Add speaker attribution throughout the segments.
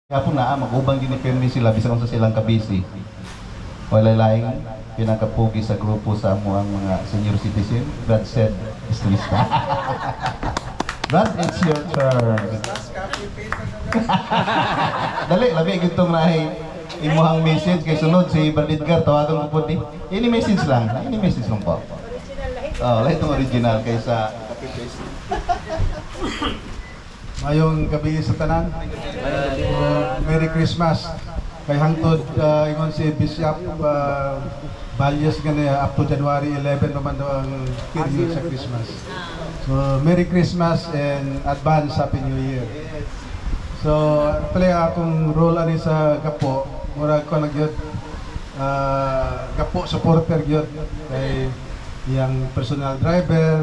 Speaker 1: Hapon na magubang dinipirmi sila bisan sa silang kabisi. Wala laing pinakapugi sa grupo sa amo ang mga senior citizen. Brad said, istilista. Brad, it's your turn. Dali, labi gitong nahi imuhang message kay sunod si Brad Edgar tawagan ko po di. Ini message lang po. Oh, lahat itong original kaysa copy-paste.
Speaker 2: Mayong gabi sa tanan. Merry Christmas. Kay hangtod ingon si Bishop values gani up to January 11 naman daw ang period sa Christmas. So Merry Christmas and advance Happy New Year. So actually akong role ani sa Gapo, murag ko nagyud Gapo supporter gyud kay yang personal driver,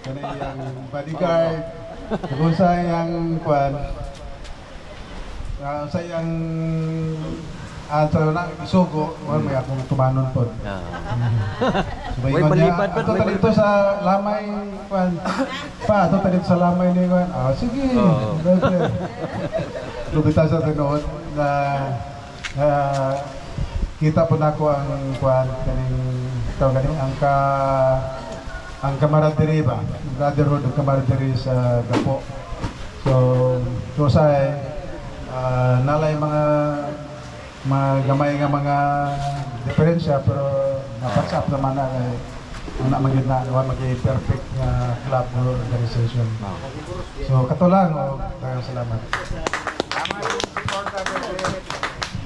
Speaker 2: kani yang bodyguard. Kung sayang kuan, sayang antara na isugo, may akong tumanon po. Sumayon niya, ato talito sa lamay kuan, pa ato talito sa lamay ni kuan. Sige, lubita sa tinood na kita po na ko ang kuan kaning ang camaraderie ba? Brotherhood of camaraderie sa Gapo. So say nalay mga gamay nga mga diferensya pero napasap naman na kay ana magid na maging perfect nga club or organization. So kato lang daghang salamat.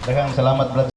Speaker 1: Daghang salamat, Brad.